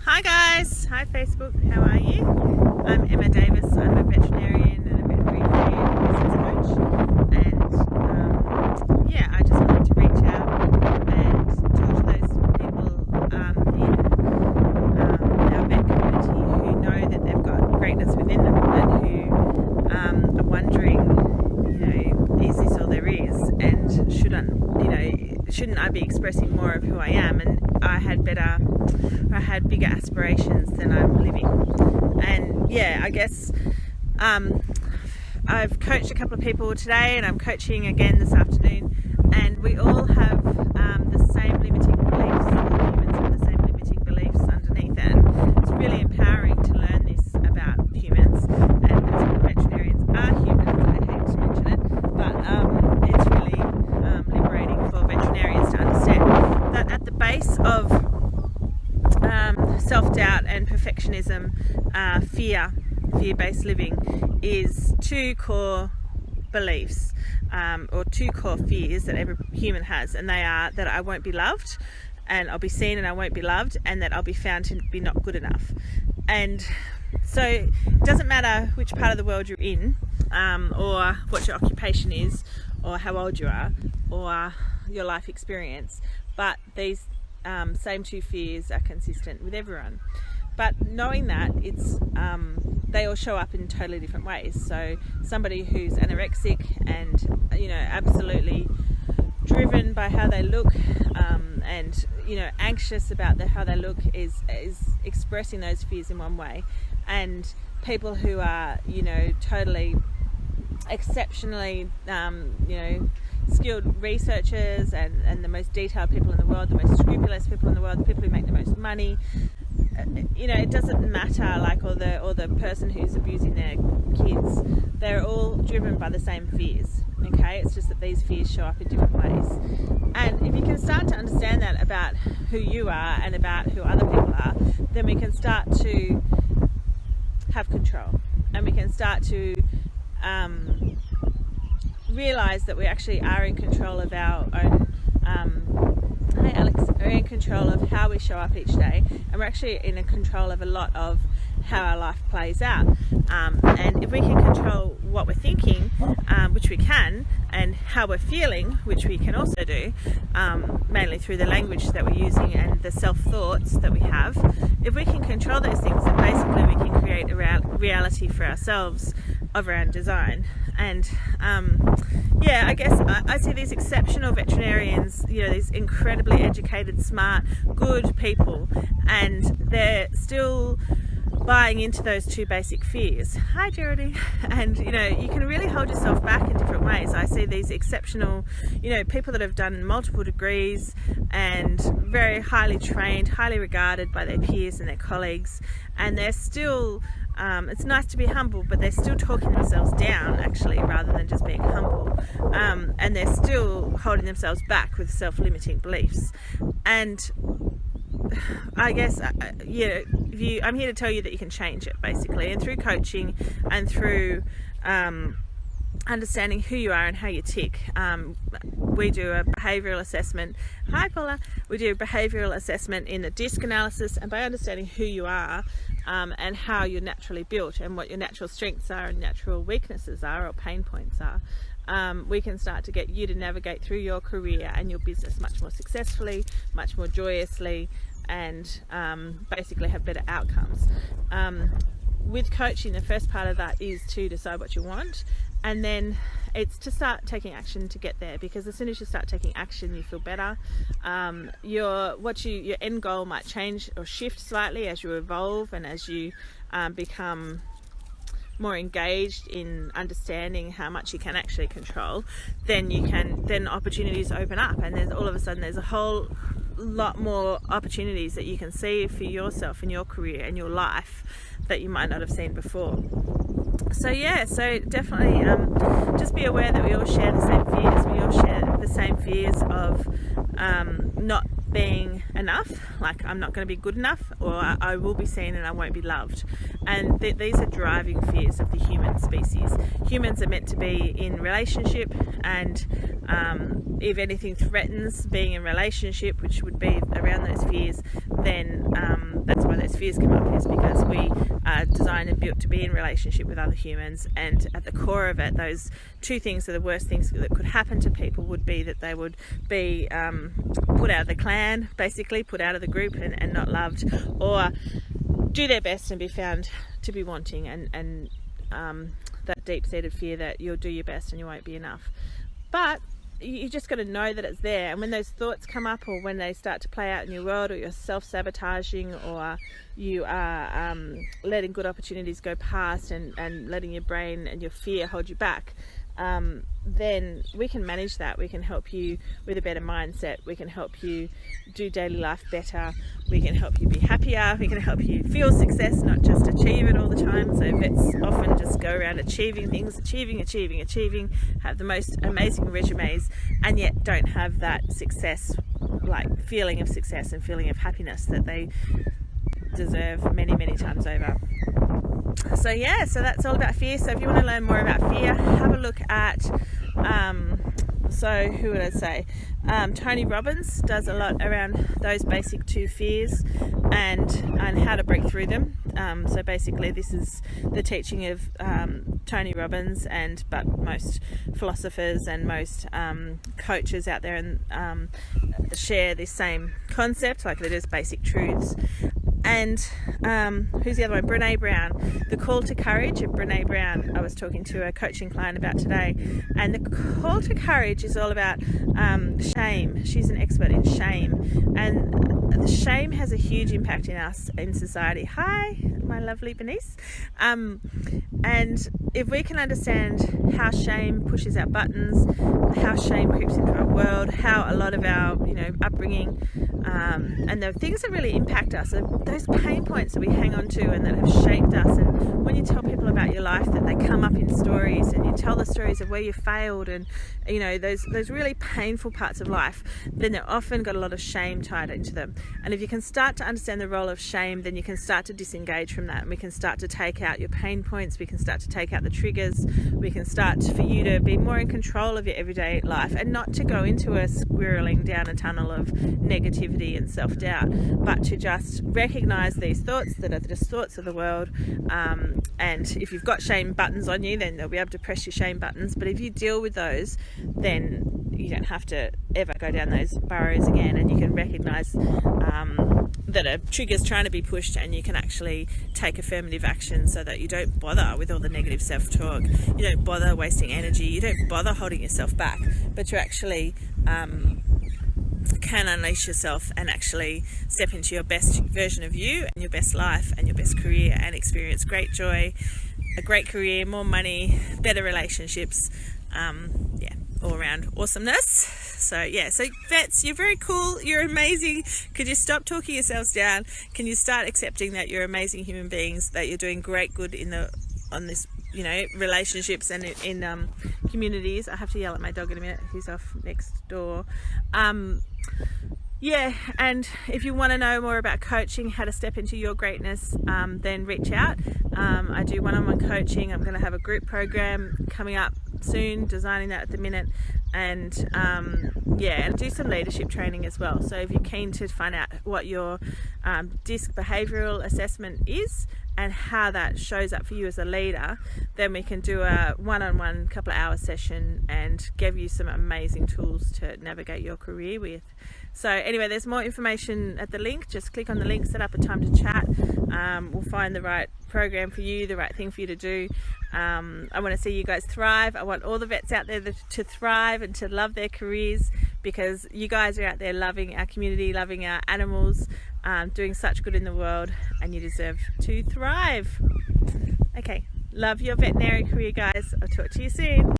Hi guys, hi Facebook, how are you? I'm Emma Davis, I'm a veterinarian and a veterinary food business coach, and yeah, I just wanted to reach out and talk to those people in our vet community who know that they've got greatness within them and who are wondering, is this all there is, and shouldn't I be expressing more of who I am? And I had bigger aspirations than I'm living. And yeah, I guess I've coached a couple of people today, and I'm coaching again this afternoon, and we all have the same limiting beliefs. All humans have the same limiting beliefs underneath it. And it's really empowering to learn this about humans, and as veterinarians are humans, I hate to mention it, but it's really liberating for veterinarians to understand that at the base of self-doubt and perfectionism, fear-based living, is two core beliefs, or two core fears that every human has, and they are that I won't be loved, and I'll be seen and I won't be loved, and that I'll be found to be not good enough. And so it doesn't matter which part of the world you're in, or what your occupation is, or how old you are, or your life experience, but these same two fears are consistent with everyone. But knowing that they all show up in totally different ways. So somebody who's anorexic and absolutely driven by how they look, and anxious about how they look is expressing those fears in one way. And people who are totally exceptionally skilled researchers and the most detailed people in the world, the most scrupulous people in the world, the people who make the most money, it doesn't matter, or the person who's abusing their kids, they're all driven by the same fears. Okay, it's just that these fears show up in different ways. And if you can start to understand that about who you are and about who other people are, then we can start to have control, and we can start to realize that we actually are in control of our own hi Alex, we're in control of how we show up each day, and we're actually in control of a lot of how our life plays out. And if we can control what we're thinking, which we can, and how we're feeling, which we can also do, mainly through the language that we're using and the self-thoughts that we have, if we can control those things, then basically we can create a reality for ourselves of our own design. And I guess I see these exceptional veterinarians, these incredibly educated, smart, good people, and they're still buying into those two basic fears. Hi Geraldine. And you can really hold yourself back in different ways. I see these exceptional people that have done multiple degrees and very highly trained, highly regarded by their peers and their colleagues, and they're still it's nice to be humble, but they're still talking themselves down, actually, rather than just being humble, and they're still holding themselves back with self-limiting beliefs. And I guess I'm here to tell you that you can change it, basically, and through coaching and through understanding who you are and how you tick. We do a behavioural assessment. Hi Paula. We do a behavioural assessment in the DISC analysis, and by understanding who you are and how you're naturally built and what your natural strengths are and natural weaknesses are, or pain points are, we can start to get you to navigate through your career and your business much more successfully, much more joyously, and basically have better outcomes. With coaching, the first part of that is to decide what you want, and then it's to start taking action to get there, because as soon as you start taking action, you feel better. Your end goal might change or shift slightly as you evolve and as you become more engaged in understanding how much you can actually control. Then opportunities open up, and there's all of a sudden there's a whole lot more opportunities that you can see for yourself and your career and your life that you might not have seen before. So definitely just be aware that we all share the same fears. We all share the same fears of not being enough, like I'm not going to be good enough, or I will be seen and I won't be loved. And these are driving fears of the human species. Humans are meant to be in relationship, and if anything threatens being in relationship, which would be around those fears, then that's why those fears come up, is because we are designed and built to be in relationship with other humans. And at the core of it, those two things are the worst things that could happen to people would be that they would be put out of the clan, basically put out of the group and not loved, or do their best and be found to be wanting, and that deep-seated fear that you'll do your best and you won't be enough. But you just got to know that it's there, and when those thoughts come up, or when they start to play out in your world, or you're self-sabotaging, or you are letting good opportunities go past and letting your brain and your fear hold you back, then we can manage that. We can help you with a better mindset. We can help you do daily life better. We can help you be happier. We can help you feel success, not just achieve it all the time. So vets often just go around achieving things, achieving, have the most amazing resumes, and yet don't have that success, like feeling of success and feeling of happiness that they deserve many, many times over. So yeah, so that's all about fear. So if you want to learn more about fear, have a look at so who would I say, Tony Robbins does a lot around those basic two fears and how to break through them. So basically this is the teaching of Tony Robbins, but most philosophers and most coaches out there and share this same concept, like it is basic truths. And who's the other one? Brene Brown. The Call to Courage of Brene Brown. I was talking to a coaching client about today, and the Call to Courage is all about shame. She's an expert in shame, and shame has a huge impact in us, in society. Hi, my lovely Bernice. And if we can understand how shame pushes our buttons, how shame creeps into our world, how a lot of our upbringing and the things that really impact us are those pain points that we hang on to and that have shaped us. And when you tell people about your life, that they come up in stories, and you tell the stories of where you failed and those really painful parts of life, then they're often got a lot of shame tied into them. And if you can start to understand the role of shame, then you can start to disengage from that, and we can start to take out your pain points, we can start to take out the triggers, we can start for you to be more in control of your everyday life, and not to go into a swirling down a tunnel of negativity and self-doubt, but to just recognize these thoughts that are just thoughts of the world. And if you've got shame buttons on you, then they'll be able to press your shame buttons. But if you deal with those, then you don't have to ever go down those burrows again, and you can recognize that a trigger's trying to be pushed, and you can actually take affirmative action so that you don't bother with all the negative self-talk, you don't bother wasting energy, you don't bother holding yourself back, but you actually can unleash yourself and actually step into your best version of you and your best life and your best career, and experience great joy, a great career, more money, better relationships, all around awesomeness. So vets, you're very cool, you're amazing. Could you stop talking yourselves down? Can you start accepting that you're amazing human beings, that you're doing great good on this relationships and in communities. I have to yell at my dog in a minute, he's off next door. And if you want to know more about coaching, how to step into your greatness, then reach out. I do one-on-one coaching. I'm going to have a group program coming up soon, designing that at the minute, and and do some leadership training as well. So if you're keen to find out what your DISC behavioural assessment is and how that shows up for you as a leader, then we can do a one-on-one couple of hour session and give you some amazing tools to navigate your career with. So anyway, there's more information at the link. Just click on the link, set up a time to chat. We'll find the right program for you, the right thing for you to do. I want to see you guys thrive. I want all the vets out there to thrive and to love their careers, because you guys are out there loving our community, loving our animals, doing such good in the world, and you deserve to thrive. Okay, love your veterinary career, guys. I'll talk to you soon.